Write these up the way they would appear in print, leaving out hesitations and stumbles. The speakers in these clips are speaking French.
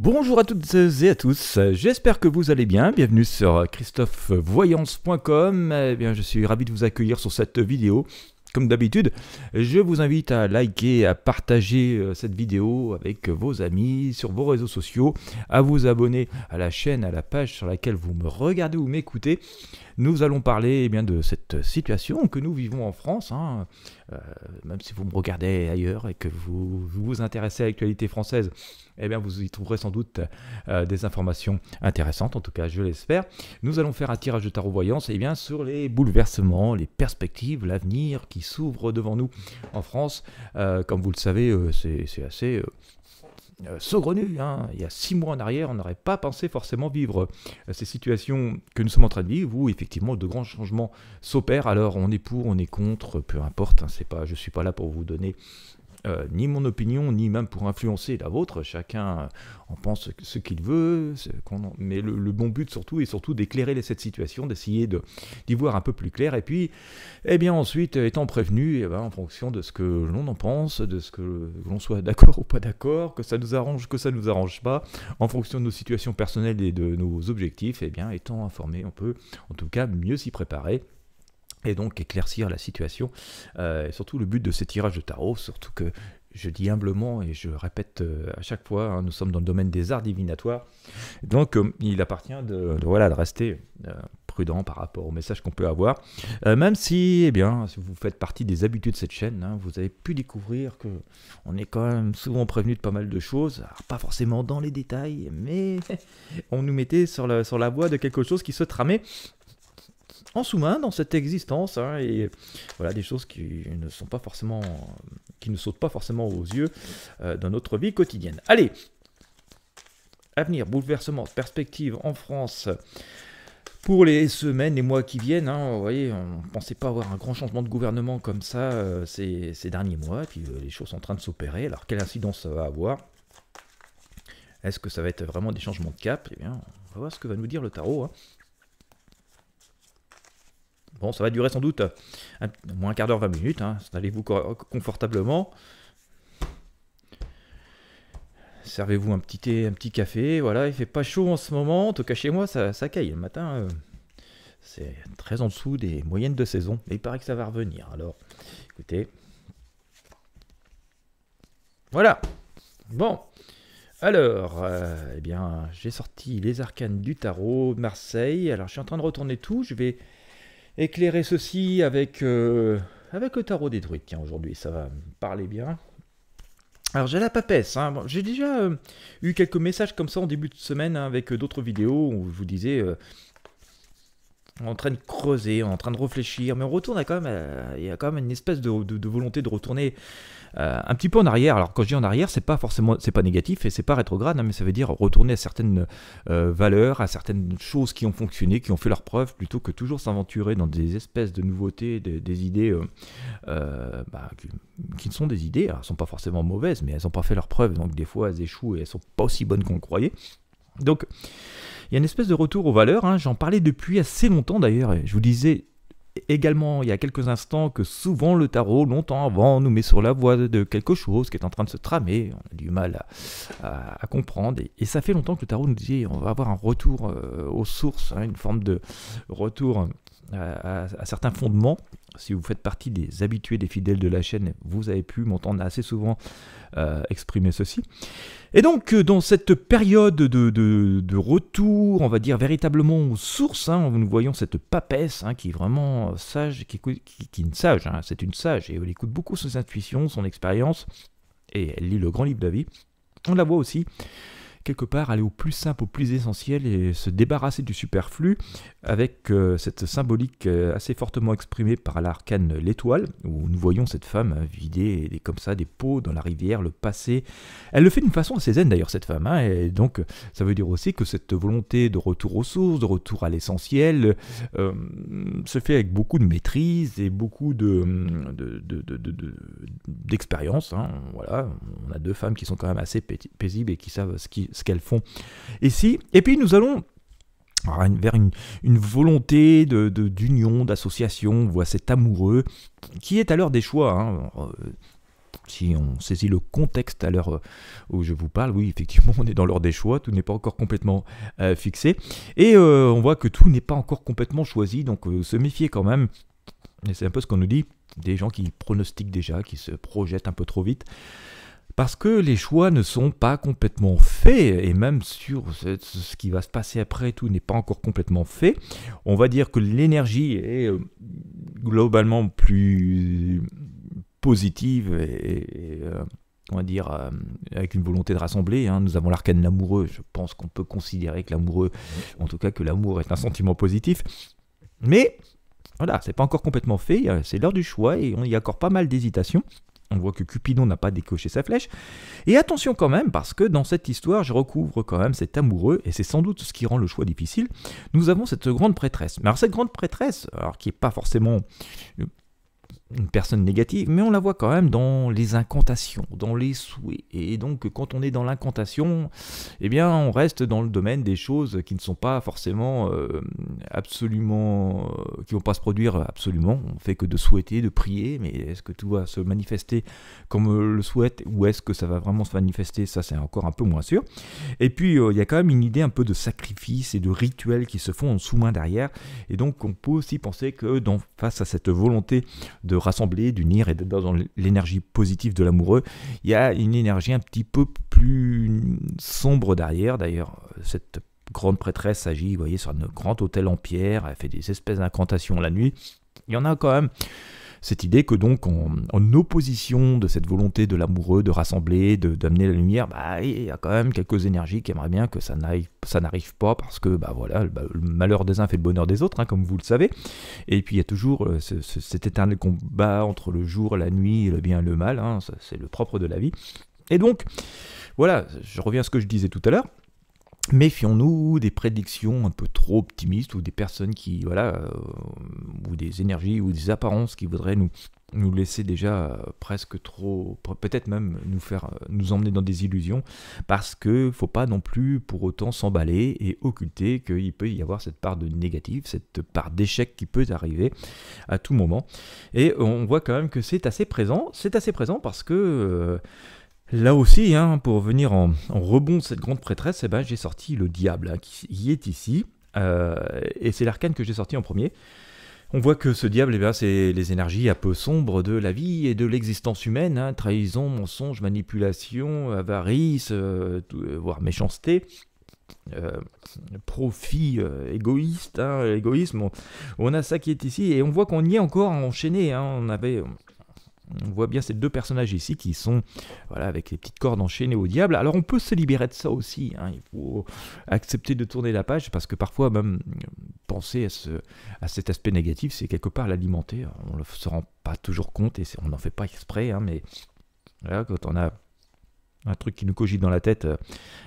Bonjour à toutes et à tous, j'espère que vous allez bien, bienvenue sur christophevoyance.com. Eh bien, je suis ravi de vous accueillir sur cette vidéo. Comme d'habitude, je vous invite à liker, à partager cette vidéo avec vos amis sur vos réseaux sociaux, à vous abonner à la chaîne, à la page sur laquelle vous me regardez ou m'écoutez. Nous allons parler de cette situation que nous vivons en France, même si vous me regardez ailleurs et que vous vous intéressez à l'actualité française, eh bien vous y trouverez sans doute des informations intéressantes, en tout cas je l'espère. Nous allons faire un tirage de tarot voyance sur les bouleversements, les perspectives, l'avenir qui s'ouvre devant nous en France. Comme vous le savez, c'est assez saugrenu, Il y a 6 mois en arrière, on n'aurait pas pensé forcément vivre ces situations que nous sommes en train de vivre, où effectivement de grands changements s'opèrent. Alors on est pour, on est contre, peu importe, je ne suis pas là pour vous donner ni mon opinion, ni même pour influencer la vôtre. Chacun en pense ce qu'il veut, mais le bon but surtout est d'éclairer cette situation, d'essayer d'y voir un peu plus clair, et puis ensuite, étant prévenu, en fonction de ce que l'on en pense, de ce que l'on soit d'accord ou pas d'accord, que ça nous arrange, que ça nous arrange pas, en fonction de nos situations personnelles et de nos objectifs, étant informé, on peut en tout cas mieux s'y préparer. Et donc éclaircir la situation, et surtout le but de ces tirages de tarot, surtout que je dis humblement et je répète à chaque fois, nous sommes dans le domaine des arts divinatoires, donc il appartient de rester prudent par rapport au message qu'on peut avoir, même si, si vous faites partie des habitués de cette chaîne, vous avez pu découvrir que on est quand même souvent prévenu de pas mal de choses, alors, pas forcément dans les détails, mais on nous mettait sur la voie de quelque chose qui se tramait en sous-main dans cette existence, et voilà des choses qui ne sautent pas forcément aux yeux dans notre vie quotidienne. Allez, avenir, bouleversement, perspective en France pour les semaines, les mois qui viennent. Vous voyez, on ne pensait pas avoir un grand changement de gouvernement comme ça ces derniers mois, et puis les choses sont en train de s'opérer. Alors quelle incidence ça va avoir? Est-ce que ça va être vraiment des changements de cap? On va voir ce que va nous dire le tarot. Bon, ça va durer sans doute moins un quart d'heure, 20 minutes. Installez-vous confortablement. Servez-vous un petit thé, un petit café. Voilà, il fait pas chaud en ce moment. En tout cas, chez moi, ça caille. Le matin, c'est très en dessous des moyennes de saison. Mais il paraît que ça va revenir. Alors, écoutez. Voilà. Bon. Alors, j'ai sorti les arcanes du tarot de Marseille. Alors, je suis en train de retourner tout. Je vais éclairer ceci avec le tarot des druides. Tiens, aujourd'hui, ça va me parler bien. Alors, j'ai la papesse. J'ai déjà eu quelques messages comme ça en début de semaine avec d'autres vidéos où je vous disais en train de creuser, en train de réfléchir, mais on retourne il y a quand même une espèce de volonté de retourner un petit peu en arrière. Alors quand je dis en arrière, c'est pas négatif et c'est pas rétrograde, mais ça veut dire retourner à certaines valeurs, à certaines choses qui ont fonctionné, qui ont fait leurs preuves, plutôt que toujours s'aventurer dans des espèces de nouveautés, des idées qui ne sont des idées. Alors, elles sont pas forcément mauvaises, mais elles n'ont pas fait leurs preuves, donc des fois elles échouent et elles sont pas aussi bonnes qu'on le croyait. Donc il y a une espèce de retour aux valeurs, j'en parlais depuis assez longtemps d'ailleurs, et je vous disais également il y a quelques instants que souvent le tarot, longtemps avant, nous met sur la voie de quelque chose qui est en train de se tramer, on a du mal à comprendre, et ça fait longtemps que le tarot nous dit on va avoir un retour aux sources, une forme de retour à certains fondements. Si vous faites partie des habitués, des fidèles de la chaîne, vous avez pu m'entendre assez souvent exprimer ceci. Et donc, dans cette période de retour, on va dire véritablement aux sources, nous voyons cette papesse qui est vraiment sage, qui est une sage, c'est une sage, et elle écoute beaucoup son intuition, son expérience, et elle lit le grand livre de la vie. On la voit aussi quelque part aller au plus simple, au plus essentiel et se débarrasser du superflu avec cette symbolique assez fortement exprimée par l'arcane l'étoile, où nous voyons cette femme vider comme ça des pots dans la rivière, le passé. Elle le fait d'une façon assez zen d'ailleurs cette femme, et donc ça veut dire aussi que cette volonté de retour aux sources, de retour à l'essentiel se fait avec beaucoup de maîtrise et beaucoup d'expérience. Voilà, on a deux femmes qui sont quand même assez paisibles et qui savent ce qu'elles font ici. Et puis nous allons vers une volonté d'union, d'association. On voit cet amoureux qui est à l'heure des choix. Si on saisit le contexte à l'heure où je vous parle, oui, effectivement, on est dans l'heure des choix, tout n'est pas encore complètement fixé. Et on voit que tout n'est pas encore complètement choisi, donc se méfier quand même. Et c'est un peu ce qu'on nous dit, des gens qui pronostiquent déjà, qui se projettent un peu trop vite. Parce que les choix ne sont pas complètement faits, et même sur ce qui va se passer après, tout n'est pas encore complètement fait. On va dire que l'énergie est globalement plus positive et on va dire avec une volonté de rassembler. Nous avons l'arcane l'amoureux. Je pense qu'on peut considérer que l'amoureux, en tout cas que l'amour est un sentiment positif. Mais voilà, c'est pas encore complètement fait. C'est l'heure du choix et il y a encore pas mal d'hésitations. On voit que Cupidon n'a pas décoché sa flèche. Et attention quand même, parce que dans cette histoire, je recouvre quand même cet amoureux, et c'est sans doute ce qui rend le choix difficile. Nous avons cette grande prêtresse. Mais alors cette grande prêtresse, alors qui n'est pas forcément une personne négative, mais on la voit quand même dans les incantations, dans les souhaits. Et donc quand on est dans l'incantation, eh bien on reste dans le domaine des choses qui ne sont pas forcément absolument, qui ne vont pas se produire absolument. On ne fait que de souhaiter, de prier, mais est-ce que tout va se manifester comme on le souhaite, ou est-ce que ça va vraiment se manifester? Ça c'est encore un peu moins sûr. Et puis il y a quand même une idée un peu de sacrifice et de rituels qui se font en sous-main derrière, et donc on peut aussi penser que face à cette volonté de rassembler, d'unir et d'être dans l'énergie positive de l'amoureux, il y a une énergie un petit peu plus sombre derrière. D'ailleurs, cette grande prêtresse agit, vous voyez, sur un grand autel en pierre, elle fait des espèces d'incantations la nuit. Il y en a quand même cette idée que donc en opposition de cette volonté de l'amoureux de rassembler, d'amener la lumière, il y a quand même quelques énergies qui aimeraient bien que ça n'arrive pas, parce que le malheur des uns fait le bonheur des autres, comme vous le savez. Et puis il y a toujours cet éternel combat entre le jour, la nuit, le bien et le mal, c'est le propre de la vie. Et donc, voilà, je reviens à ce que je disais tout à l'heure. Méfions-nous des prédictions un peu trop optimistes, ou des personnes qui, ou des énergies ou des apparences qui voudraient nous laisser déjà presque trop, peut-être même nous emmener dans des illusions, parce que faut pas non plus pour autant s'emballer et occulter qu'il peut y avoir cette part de négatif, cette part d'échec qui peut arriver à tout moment. Et on voit quand même que c'est assez présent parce que là aussi, pour venir en rebond de cette grande prêtresse, j'ai sorti le diable qui est ici, et c'est l'arcane que j'ai sorti en premier. On voit que ce diable, c'est les énergies un peu sombres de la vie et de l'existence humaine, trahison, mensonge, manipulation, avarice, voire méchanceté, profit, égoïsme. On a ça qui est ici, et on voit qu'on y est encore enchaîné. On voit bien ces deux personnages ici qui sont avec les petites cordes enchaînées au diable. Alors on peut se libérer de ça aussi, il faut accepter de tourner la page, parce que parfois même penser à cet aspect négatif, c'est quelque part l'alimenter. On ne se rend pas toujours compte et on n'en fait pas exprès, mais voilà, quand on a un truc qui nous cogite dans la tête,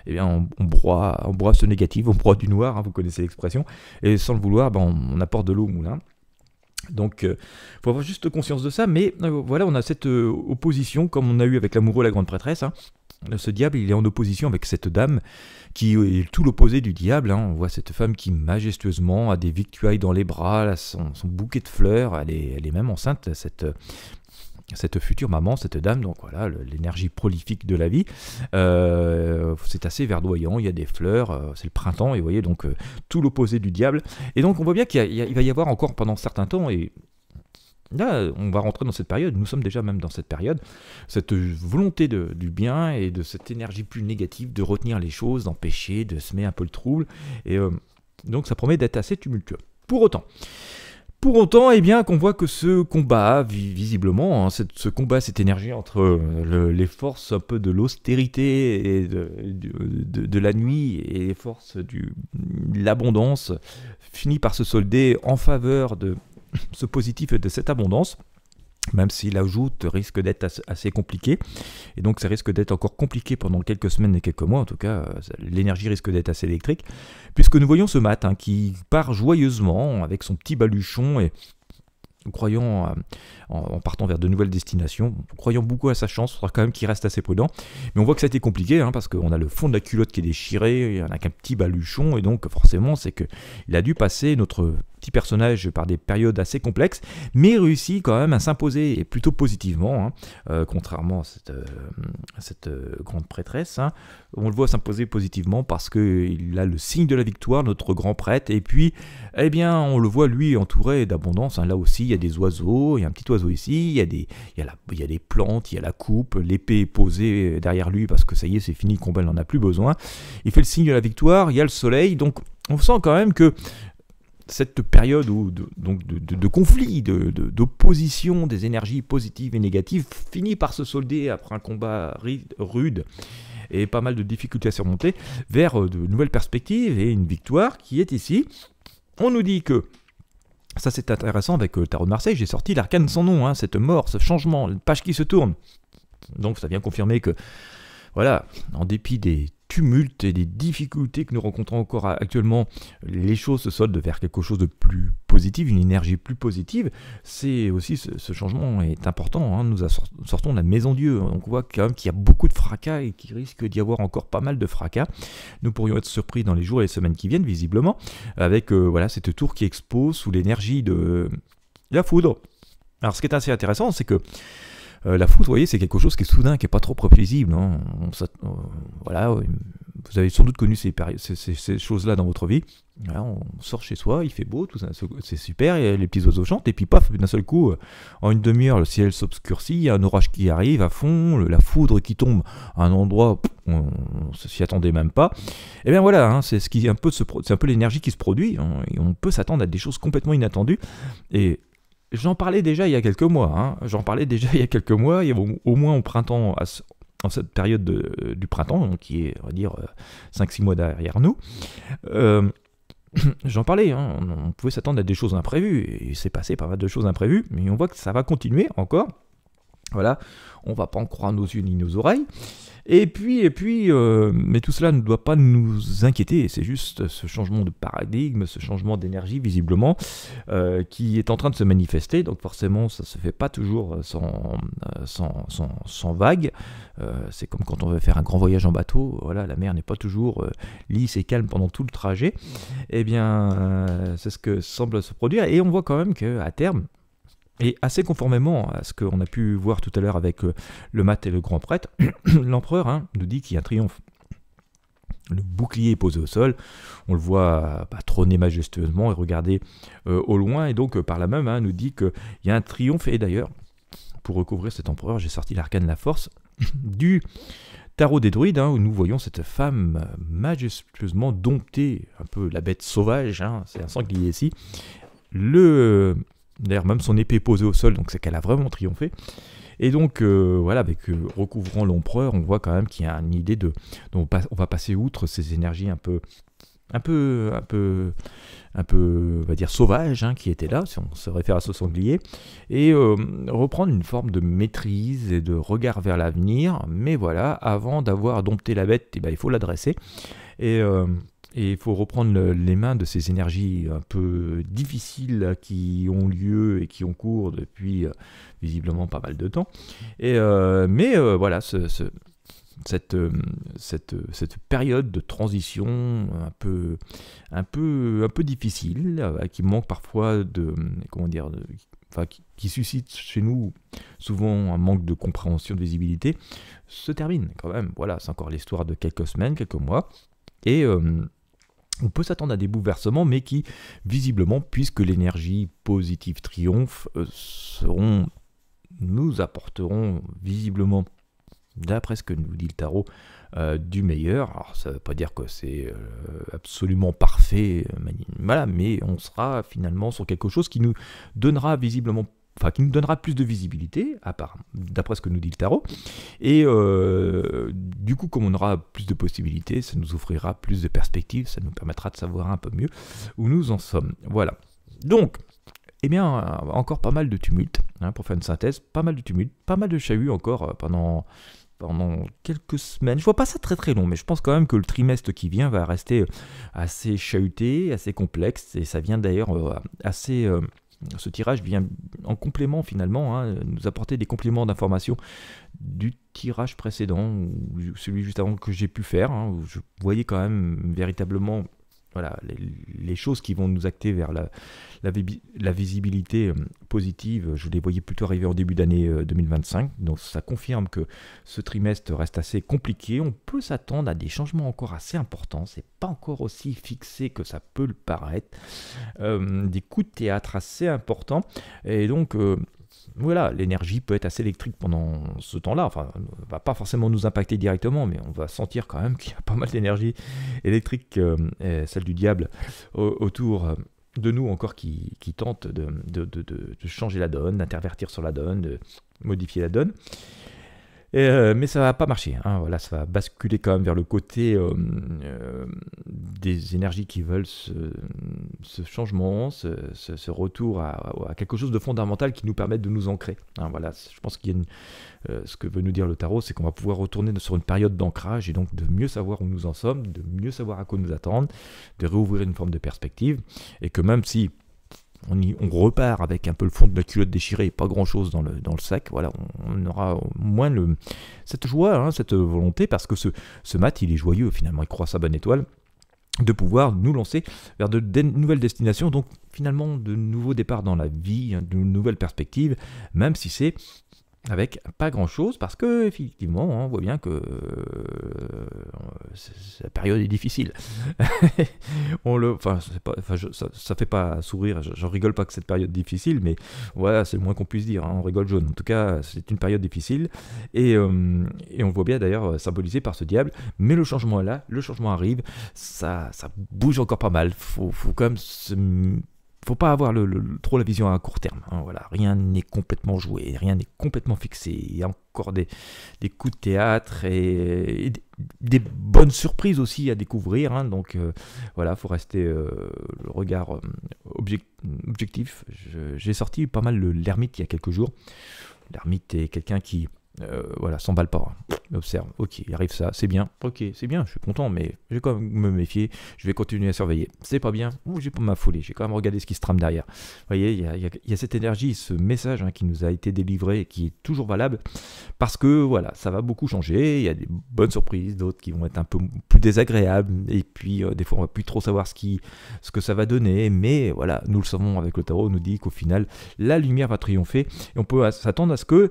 on broie ce négatif, on broie du noir, vous connaissez l'expression, et sans le vouloir, on apporte de l'eau au moulin. Donc, il faut avoir juste conscience de ça, mais voilà, on a cette opposition, comme on a eu avec l'amoureux, la grande prêtresse. Ce diable, il est en opposition avec cette dame, qui est tout l'opposé du diable. On voit cette femme qui, majestueusement, a des victuailles dans les bras, son bouquet de fleurs, elle est même enceinte, cette future maman, cette dame. Donc voilà, l'énergie prolifique de la vie. C'est assez verdoyant, il y a des fleurs, c'est le printemps, et vous voyez donc tout l'opposé du diable. Et donc on voit bien qu'il va y avoir encore pendant un certain temps, et là on va rentrer dans cette période, nous sommes déjà même dans cette période, cette volonté du bien et de cette énergie plus négative, de retenir les choses, d'empêcher, de semer un peu le trouble, et donc ça promet d'être assez tumultueux. Pour autant, qu'on voit que ce combat, visiblement, ce combat, cette énergie entre les forces un peu de l'austérité et de la nuit et les forces de l'abondance, finit par se solder en faveur de ce positif et de cette abondance. Même si l'ajout risque d'être assez compliqué, et donc ça risque d'être encore compliqué pendant quelques semaines et quelques mois. En tout cas, l'énergie risque d'être assez électrique, puisque nous voyons ce mat qui part joyeusement avec son petit baluchon, et croyant, en partant vers de nouvelles destinations, croyant beaucoup à sa chance. Il faudra quand même qu'il reste assez prudent, mais on voit que ça a été compliqué, parce qu'on a le fond de la culotte qui est déchiré, il n'y en a qu'un petit baluchon, et donc forcément c'est qu'il a dû passer notre petit personnage par des périodes assez complexes, mais réussit quand même à s'imposer, et plutôt positivement, contrairement à cette grande prêtresse. On le voit s'imposer positivement parce qu'il a le signe de la victoire, notre grand prêtre, et puis, eh bien, on le voit lui entouré d'abondance. Là aussi, il y a des oiseaux, il y a un petit oiseau ici, il y a des plantes, il y a la coupe, l'épée est posée derrière lui parce que ça y est, c'est fini, le combat n'en a plus besoin. Il fait le signe de la victoire, il y a le soleil, donc on sent quand même que cette période de conflit, d'opposition des énergies positives et négatives finit par se solder après un combat rude et pas mal de difficultés à surmonter vers de nouvelles perspectives et une victoire qui est ici. On nous dit que, ça c'est intéressant avec le tarot de Marseille, j'ai sorti l'arcane sans nom, cette mort, ce changement, une page qui se tourne. Donc ça vient confirmer que, voilà, en dépit des tumultes et des difficultés que nous rencontrons encore actuellement, les choses se soldent vers quelque chose de plus positif, une énergie plus positive. C'est aussi ce changement est important. Nous sortons de la maison Dieu. Donc on voit quand même qu'il y a beaucoup de fracas et qu'il risque d'y avoir encore pas mal de fracas. Nous pourrions être surpris dans les jours et les semaines qui viennent, visiblement, avec voilà, cette tour qui explose sous l'énergie de la foudre. Alors ce qui est assez intéressant, c'est que la foudre, vous voyez, c'est quelque chose qui est soudain, qui n'est pas trop prévisible. Voilà, vous avez sans doute connu ces choses-là dans votre vie. Voilà, on sort chez soi, il fait beau, tout ça, c'est super, et les petits oiseaux chantent, et puis paf, d'un seul coup, en une demi-heure, le ciel s'obscurcit, il y a un orage qui arrive à fond, la foudre qui tombe à un endroit, on ne s'y attendait même pas. Et bien voilà, c'est un peu l'énergie qui se produit, et on peut s'attendre à des choses complètement inattendues. Et j'en parlais déjà il y a quelques mois. Il y a au moins au printemps, en cette période du printemps, donc qui est, on va dire, 5-6 mois derrière nous. J'en parlais, on pouvait s'attendre à des choses imprévues, et c'est passé pas mal de choses imprévues, mais on voit que ça va continuer encore. Voilà, on va pas en croire nos yeux ni nos oreilles. Et puis, mais tout cela ne doit pas nous inquiéter, c'est juste ce changement de paradigme, ce changement d'énergie visiblement, qui est en train de se manifester, donc forcément ça se fait pas toujours sans vague. C'est comme quand on veut faire un grand voyage en bateau, voilà, la mer n'est pas toujours lisse et calme pendant tout le trajet. Eh bien, c'est ce que semble se produire, et on voit quand même qu'à terme, et assez conformément à ce qu'on a pu voir tout à l'heure avec le mat et le grand prêtre, l'empereur nous dit qu'il y a un triomphe. Le bouclier est posé au sol, on le voit trôner majestueusement et regarder au loin, et donc par là même nous dit qu'il y a un triomphe. Et d'ailleurs, pour recouvrir cet empereur, j'ai sorti l'arcane de la force du tarot des druides, où nous voyons cette femme majestueusement domptée, un peu la bête sauvage, c'est un sanglier ici. D'ailleurs, même son épée posée au sol, donc c'est qu'elle a vraiment triomphé. Et donc, voilà, avec recouvrant l'empereur, on voit quand même qu'il y a une idée on va passer outre ces énergies un peu, on va dire, sauvages, qui étaient là, si on se réfère à ce sanglier, et reprendre une forme de maîtrise et de regard vers l'avenir. Mais voilà, avant d'avoir dompté la bête, il faut l'adresser. Et il faut reprendre les mains de ces énergies un peu difficiles qui ont lieu et qui ont cours depuis visiblement pas mal de temps. Mais voilà, cette période de transition un peu difficile, qui manque parfois qui suscite chez nous souvent un manque de compréhension, de visibilité, se termine quand même. Voilà, c'est encore l'histoire de quelques semaines, quelques mois. Et on peut s'attendre à des bouleversements, mais qui, visiblement, puisque l'énergie positive triomphe, nous apporteront visiblement, d'après ce que nous dit le tarot, du meilleur. Alors ça ne veut pas dire que c'est absolument parfait, voilà, mais on sera finalement sur quelque chose qui nous donnera visiblement, qui nous donnera plus de visibilité, d'après ce que nous dit le tarot. Et du coup, comme on aura plus de possibilités, ça nous offrira plus de perspectives, ça nous permettra de savoir un peu mieux où nous en sommes. Voilà. Donc, eh bien, encore pas mal de tumultes, pour faire une synthèse, pas mal de tumultes, pas mal de chahuts encore pendant quelques semaines. Je vois pas ça très très long, mais je pense quand même que le trimestre qui vient va rester assez chahuté, assez complexe, et ça vient d'ailleurs assez... ce tirage vient en complément finalement, nous apporter des compléments d'informations du tirage précédent, ou celui juste avant que j'ai pu faire, où je voyais quand même véritablement voilà, les choses qui vont nous acter vers la visibilité positive, je les voyais plutôt arriver en début d'année 2025. Donc ça confirme que ce trimestre reste assez compliqué. On peut s'attendre à des changements encore assez importants. C'est pas encore aussi fixé que ça peut le paraître. Des coups de théâtre assez importants. Et donc voilà, l'énergie peut être assez électrique pendant ce temps-là. Enfin, va pas forcément nous impacter directement, mais on va sentir quand même qu'il y a pas mal d'énergie électrique, celle du diable, autour de nous encore qui tente de changer la donne, d'intervertir sur la donne, de modifier la donne. Mais ça va pas marcher, hein, voilà, ça va basculer quand même vers le côté des énergies qui veulent ce changement, ce retour à quelque chose de fondamental qui nous permette de nous ancrer. Hein, voilà, je pense qu'il y a ce que veut nous dire le tarot, c'est qu'on va pouvoir retourner sur une période d'ancrage et donc de mieux savoir où nous en sommes, de mieux savoir à quoi nous attendre, de réouvrir une forme de perspective, et que même si on repart avec un peu le fond de la culotte déchirée et pas grand chose dans le sac, voilà, on aura au moins cette joie, hein, cette volonté, parce que ce mat il est joyeux finalement, il croit sa bonne étoile, de pouvoir nous lancer vers de nouvelles destinations, donc finalement de nouveaux départs dans la vie, hein, de nouvelles perspectives, même si c'est avec pas grand chose, parce que effectivement on voit bien que la période est difficile. Ça fait pas sourire, j'en rigole pas que cette période difficile, mais voilà, c'est le moins qu'on puisse dire, hein, on rigole jaune. En tout cas, c'est une période difficile, et on voit bien d'ailleurs symbolisé par ce diable, mais le changement est là, le changement arrive, ça bouge encore pas mal, faut quand même faut pas avoir trop la vision à court terme, hein, voilà. Rien n'est complètement joué, rien n'est complètement fixé. Il y a encore des coups de théâtre et des bonnes surprises aussi à découvrir, hein, donc voilà, faut rester le regard objectif. J'ai sorti pas mal l'ermite il y a quelques jours. L'ermite est quelqu'un qui voilà, s'emballe pas, hein. Observe, ok, il arrive ça, c'est bien, ok, c'est bien, je suis content, mais je vais quand même me méfier, je vais continuer à surveiller, c'est pas bien, ou j'ai pas m'affoler, j'ai quand même regardé ce qui se trame derrière. Vous voyez, il y a cette énergie, ce message, hein, qui nous a été délivré et qui est toujours valable, parce que voilà, ça va beaucoup changer, il y a des bonnes surprises, d'autres qui vont être un peu plus désagréables, et puis des fois on va plus trop savoir ce que ça va donner, mais voilà, nous le savons avec le tarot, on nous dit qu'au final, la lumière va triompher, et on peut s'attendre à ce que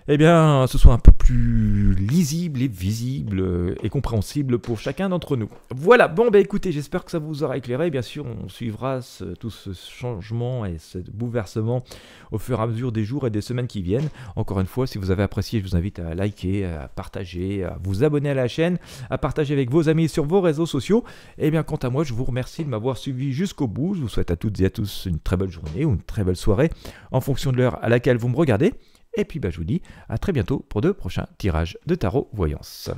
ce soit un peu plus lisible et visible et compréhensible pour chacun d'entre nous. Voilà, bon écoutez, j'espère que ça vous aura éclairé. Bien sûr, on suivra tout ce changement et ce bouleversement au fur et à mesure des jours et des semaines qui viennent. Encore une fois, si vous avez apprécié, je vous invite à liker, à partager, à vous abonner à la chaîne, à partager avec vos amis sur vos réseaux sociaux. Et bien, quant à moi, je vous remercie de m'avoir suivi jusqu'au bout. Je vous souhaite à toutes et à tous une très belle journée ou une très belle soirée en fonction de l'heure à laquelle vous me regardez. Et puis je vous dis à très bientôt pour de prochains tirages de tarot voyance.